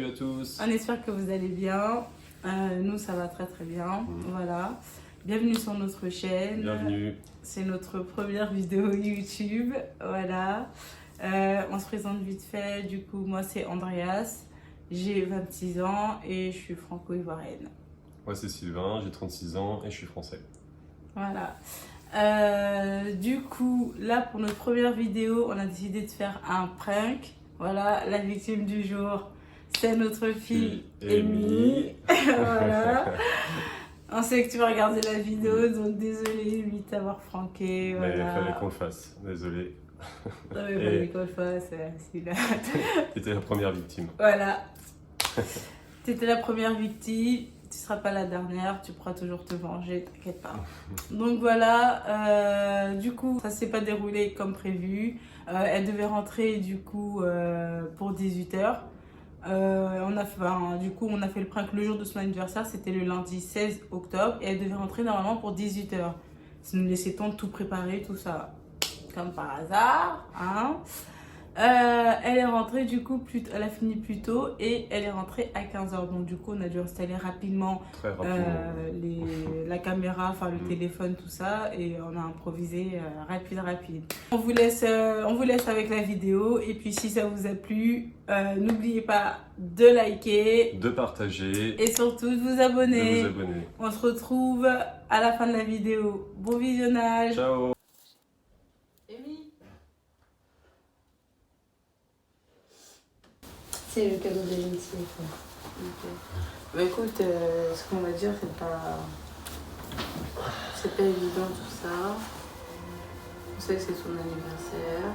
à tous. On espère que vous allez bien. Nous, ça va très très bien. Voilà. Bienvenue sur notre chaîne. Bienvenue. C'est notre première vidéo YouTube. Voilà. On se présente vite fait. Du coup, moi, c'est Andreas. J'ai 26 ans et je suis franco-ivoirienne. Moi, c'est Sylvain, j'ai 36 ans et je suis français. Voilà. Du coup, là, pour notre première vidéo, on a décidé de faire un prank. Voilà, la victime du jour, c'est notre fille Amy. Voilà. On sait que tu vas regarder la vidéo, donc désolé, Amy, de t'avoir franqué. Mais Voilà. il fallait qu'on le fasse, désolé. Non, mais pas l'école fasse, celui-là. T'étais la première victime. Voilà. T'étais la première victime. Tu seras pas la dernière, tu pourras toujours te venger, t'inquiète pas. Donc voilà, du coup, ça s'est pas déroulé comme prévu. Elle devait rentrer du coup pour 18h. Du coup, on a fait le prank le jour de son anniversaire, c'était le lundi 16 octobre. Et elle devait rentrer normalement pour 18h. Ça nous laissait temps de tout préparer, tout ça. Comme par hasard, hein. Elle est rentrée du coup, elle a fini plus tôt et elle est rentrée à 15h. Donc du coup, on a dû installer rapidement, Très rapidement. la caméra, enfin le téléphone, tout ça. Et on a improvisé rapide. On vous laisse avec la vidéo. Et puis si ça vous a plu, n'oubliez pas de liker. De partager. Et surtout de vous abonner. De vous abonner. On se retrouve à la fin de la vidéo. Bon visionnage. Ciao. C'est le cadeau de l'amitié. Okay. Bah écoute, ce qu'on va dire, c'est pas évident tout ça. On sait que c'est son anniversaire.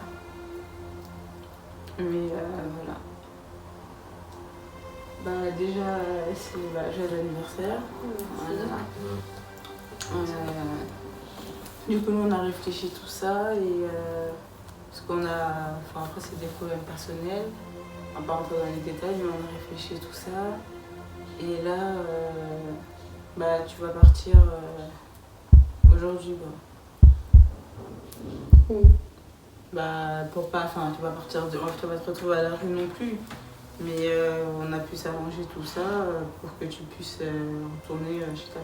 Mais voilà. Bah déjà, c'est joyeux anniversaire. Voilà. Du coup, nous, on a réfléchi tout ça et parce qu'on a... Enfin, après, c'est des problèmes personnels. On va pas rentrer dans les détails, mais on a réfléchi tout ça. Et là, tu vas partir aujourd'hui. Oui. Tu vas te retrouver à la rue non plus. Mais on a pu s'arranger tout ça pour que tu puisses retourner chez ta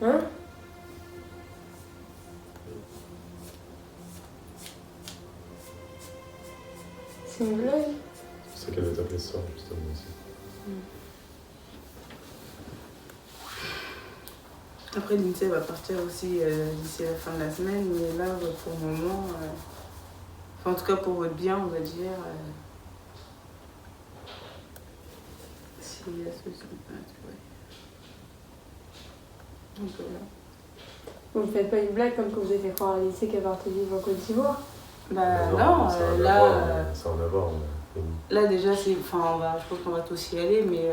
mère. Hein? C'est une blague? C'est qu'elle va t'appeler ça, justement aussi. Après, Lindsay va partir aussi d'ici la fin de la semaine. Mais là, pour le moment, en tout cas pour votre bien, on va dire. S'il y a ce souci, donc voilà. Vous ne faites pas une blague comme quand vous avez fait croire à lycée qu'elle partait vivre en Côte d'Ivoire? Bah non, là... Ça en a à voir. Là déjà, je pense qu'on va tous y aller, mais...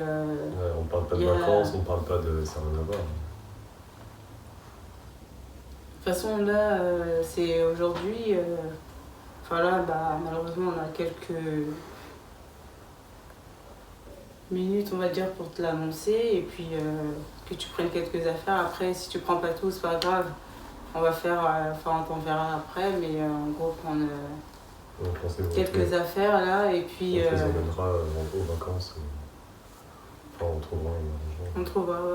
on parle pas de vacances, on parle pas de... Ça en a à voir. De toute façon, là, c'est aujourd'hui... malheureusement, on a quelques minutes, on va dire, pour te l'annoncer. Et puis, que tu prennes quelques affaires. Après, si tu prends pas tout, c'est pas grave. On va faire... on t'enverra après, mais en gros, prendre quelques affaires, là, et puis... On les emmènera aux vacances. Enfin, on trouvera un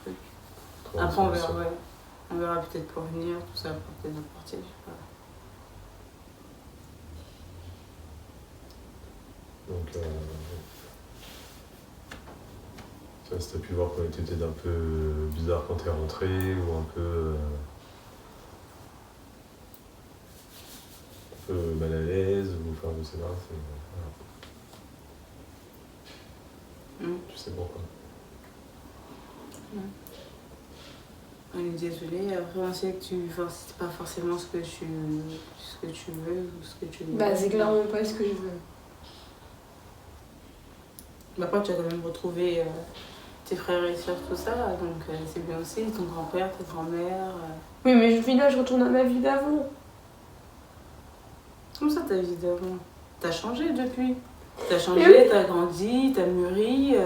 truc. Après, on verra, ouais. On verra peut-être pour venir, tout ça, pour peut-être partir, je sais pas. Donc, si t'as pu voir qu'on était peut-être un peu bizarre quand t'es rentré, ou un peu mal à l'aise, ou enfin, je sais pas, voilà. Tu sais pourquoi. On est désolé, après on sait que c'est pas forcément ce que tu veux ou ce que tu veux. Bah c'est clairement pas ce que je veux. Après tu as quand même retrouvé tes frères et sœurs, tout ça, donc c'est bien aussi, ton grand-père, ta grand-mère. Oui mais je retourne à ma vie d'avant. Comment ça ta vie d'avant? T'as changé depuis. T'as changé, t'as grandi, t'as mûri,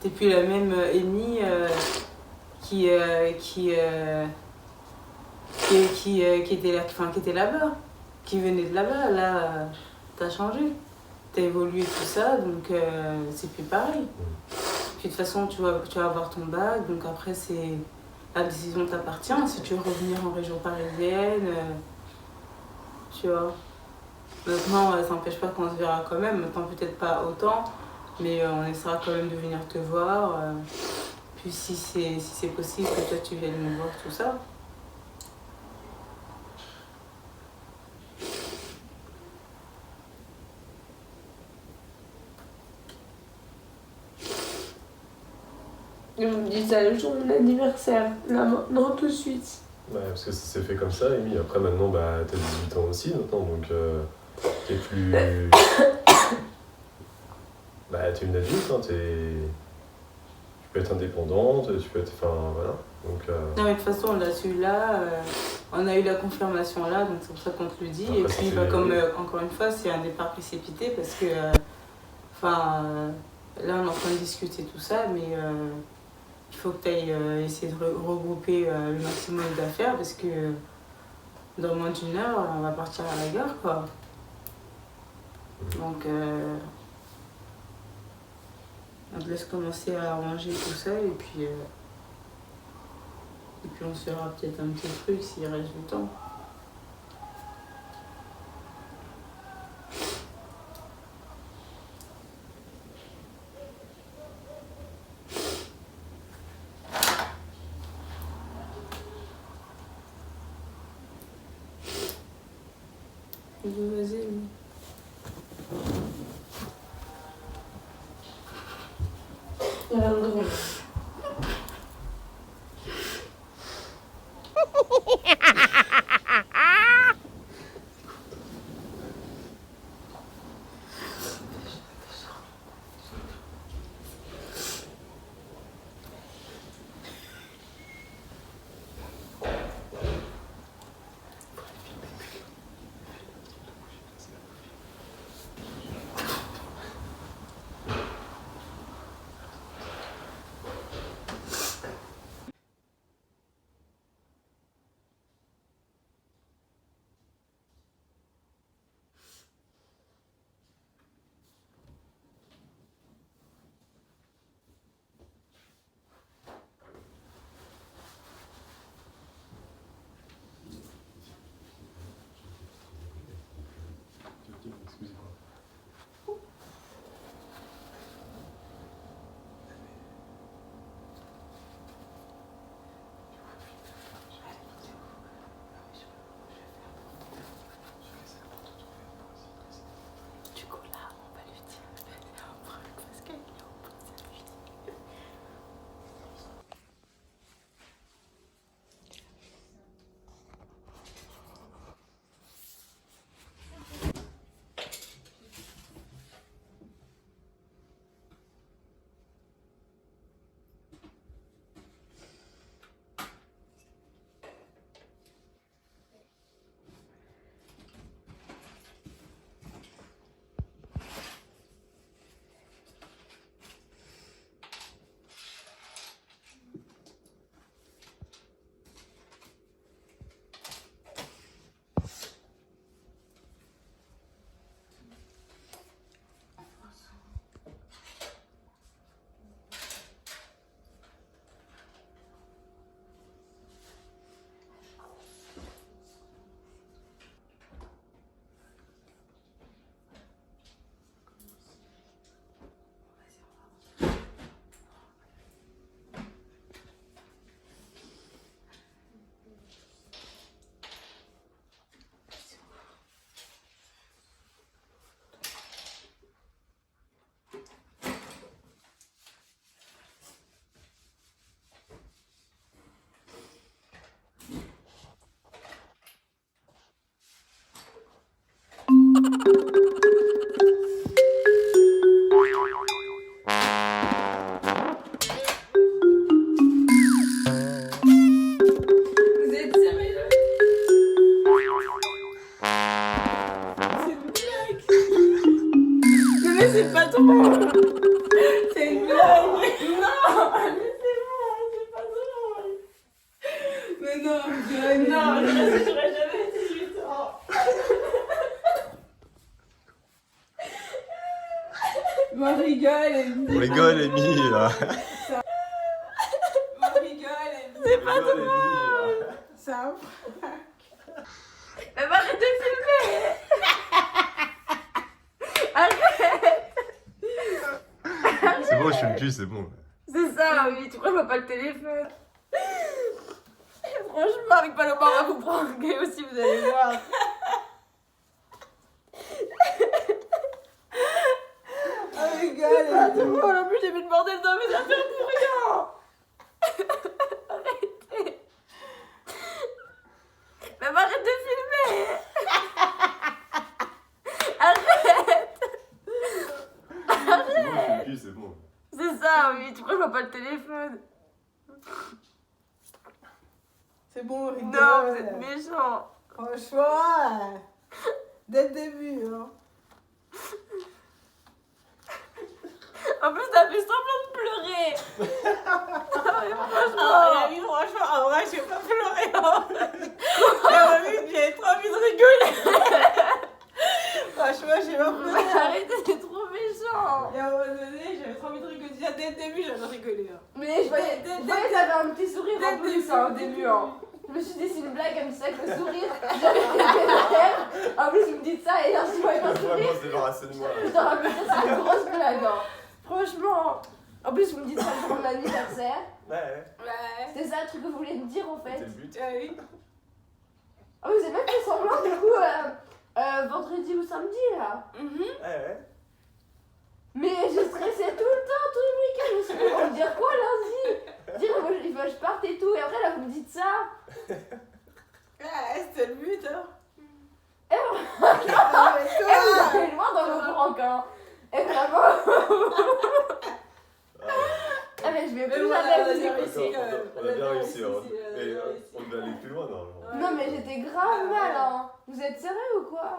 t'es plus la même Amy qui était là, qui était là-bas, qui venait de là-bas, là, t'as changé. t'as évolué tout ça, donc c'est plus pareil. Puis de toute façon, tu vas avoir ton bac, donc après, la décision t'appartient. Si tu veux revenir en région parisienne, tu vois. Maintenant, ça n'empêche pas qu'on se verra quand même. Maintenant, peut-être pas autant, mais on essaiera quand même de venir te voir. Puis si c'est possible que toi, tu viennes nous voir, tout ça. Et on me dit ça le jour de mon anniversaire, là maintenant, tout de suite. Ouais, parce que ça s'est fait comme ça, Amy. Après, maintenant, bah, t'as 18 ans aussi, maintenant, donc t'es plus. Bah, t'es une adulte, hein, tu peux être indépendante, tu peux être. Enfin, voilà. Donc, Non, mais de toute façon, on l'a su là, on a eu la confirmation là, donc c'est pour ça qu'on te le dit. Après, et puis, ça fait- comme encore une fois, c'est un départ précipité parce que. Enfin, là, on est en train de discuter tout ça, mais. Il faut que tu ailles essayer de regrouper le maximum d'affaires parce que dans moins d'une heure, on va partir à la gare, quoi. Donc, on te laisse commencer à arranger tout ça et puis on se fera peut-être un petit truc s'il reste du temps. Vas-y, oui. Rien de drôle. C'est pas drôle. C'est une blague. Non, mais c'est bon, c'est pas drôle. Mais non, j'aurais jamais 18 ans. rigole, Amy. On rigole, Amy, là. On rigole, Amy. C'est pas drôle. C'est un prank. Mais arrête de filmer. Arrête. C'est bon, je filme plus, c'est bon. C'est ça, oui, tu vois, je vois pas le téléphone. Franchement, avec Paloma, on va vous pranker aussi, vous allez voir. On rigole. Ah, c'est drôle, en plus, j'ai mis le bordel dans mes affaires pour rien. Arrêtez. Même arrête de filmer. Arrête. C'est bon, je filme plus, c'est bon. C'est ça, oui, tu vois, je vois pas le téléphone. C'est bon, on rigole. Non, vous êtes méchants. Franchement, dès le début, hein. En plus, t'as fait semblant de pleurer. Franchement. Franchement, en vrai, je vais pas pleurer. J'ai trop envie de rigoler. Franchement, j'ai pas pleuré. Arrêtez, c'est trop méchant. Et à un moment donné, j'avais trop envie de rigoler. Déjà, dès le début, j'avais rigolé. Hein. Mais je voyais, t'avais un petit sourire en plus hein, au début. Hein. Je me suis dit, c'est une blague comme ça, avec le sourire. J'avais des derrière. En plus, vous me dites ça et là, je voyais pas Vraiment sourire. se débarrasser de moi. Je te rappelle, ça, c'est une grosse blague. Hein. Franchement. En plus, vous me dites ça pour mon anniversaire. Ouais. C'était ça le truc que vous voulez me dire en fait. C'est le but. Oui. Ah, vous avez même fait semblant du coup vendredi ou samedi là. Ouais. Mais j'ai stressé tout le temps, tout le week-end. Je me suis dit, on va me dire quoi lundi? Dire, moi, il faut que je parte et tout. Et après, là, vous me dites ça. Ouais, c'était le but, hein. Et vous allez loin dans vos pranks, hein. Et vraiment. Ah, mais je vais plus jamais vous écouter. On a bien réussi. Hein. Et on devait aller plus loin, normalement. Non, mais j'étais grave mal, hein. Vous êtes sérieux ou quoi?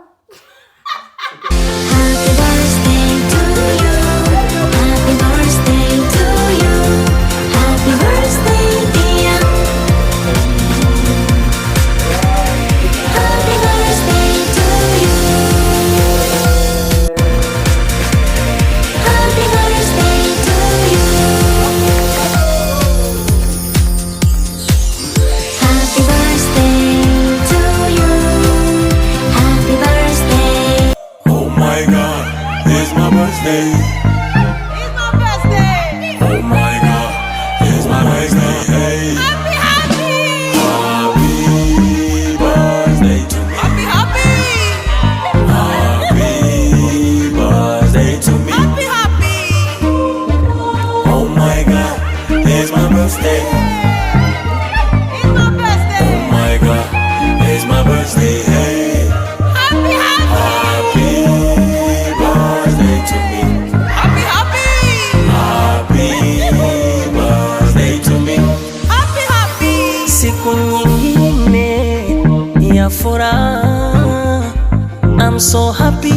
I'm so happy.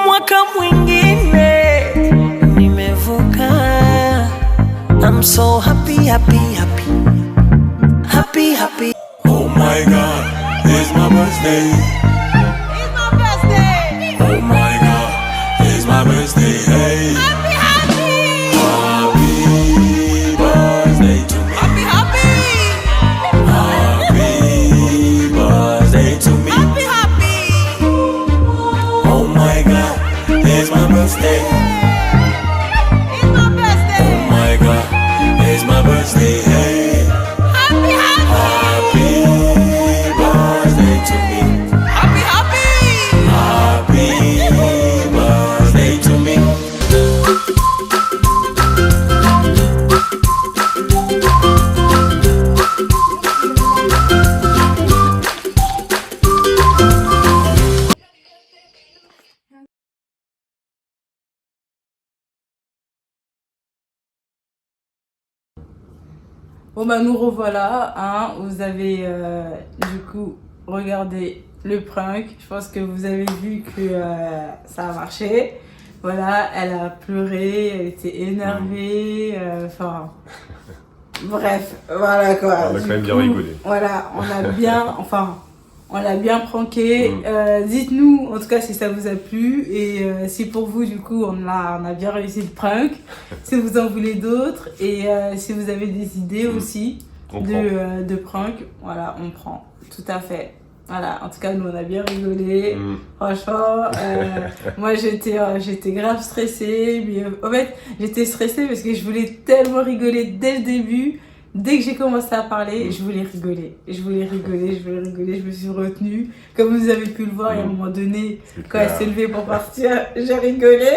Mwaka mwingine nimevuka. I'm so happy. Oh my God, it's my birthday. Oh my God, it's my birthday. Hey. Happy birthday to me. Happy birthday to me. Oh my God, it's my birthday. Oh my God, it's my birthday. Hey. Happy birthday to me. Happy birthday to me. Bon bah nous revoilà, hein. Vous avez du coup regardé le prank. Je pense que vous avez vu que ça a marché. Voilà, elle a pleuré, elle était énervée, enfin... bref, voilà quoi. On a quand même bien rigolé. Voilà, on a bien... Enfin, On l'a bien pranké. Dites-nous, en tout cas, si ça vous a plu. Et si pour vous, du coup, on a bien réussi le prank. Si vous en voulez d'autres. Et si vous avez des idées aussi de prank. Voilà, on prend. Tout à fait. Voilà, en tout cas, nous, on a bien rigolé. Franchement, moi, j'étais grave stressée. Mais en fait, j'étais stressée parce que je voulais tellement rigoler dès le début. Dès que j'ai commencé à parler, je voulais rigoler. Je me suis retenue. Comme vous avez pu le voir, il y a un moment donné, quand elle s'est levée pour partir, j'ai rigolé.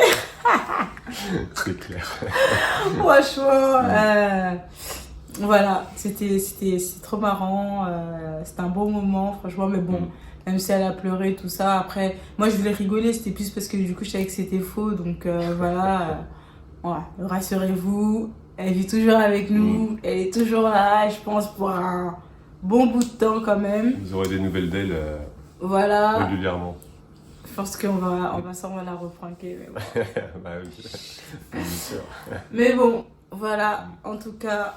C'est clair. Franchement, voilà, c'était trop marrant. C'était un bon moment, franchement, mais bon. Même si elle a pleuré, tout ça. Après, moi, je voulais rigoler, c'était plus parce que du coup, je savais que c'était faux. Donc voilà, rassurez-vous. Elle vit toujours avec nous, elle est toujours là, je pense, pour un bon bout de temps quand même. Vous aurez des nouvelles d'elle voilà. régulièrement. Je pense qu'on va la repranker. Mais bon. Bah oui, bien sûr. Mais bon, voilà, en tout cas,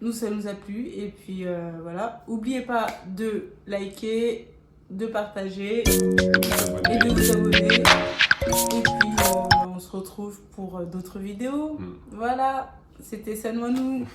nous, ça nous a plu. Et puis voilà, n'oubliez pas de liker, de partager et de vous abonner. Et puis, on se retrouve pour d'autres vidéos. Voilà. C'était Sanoinou.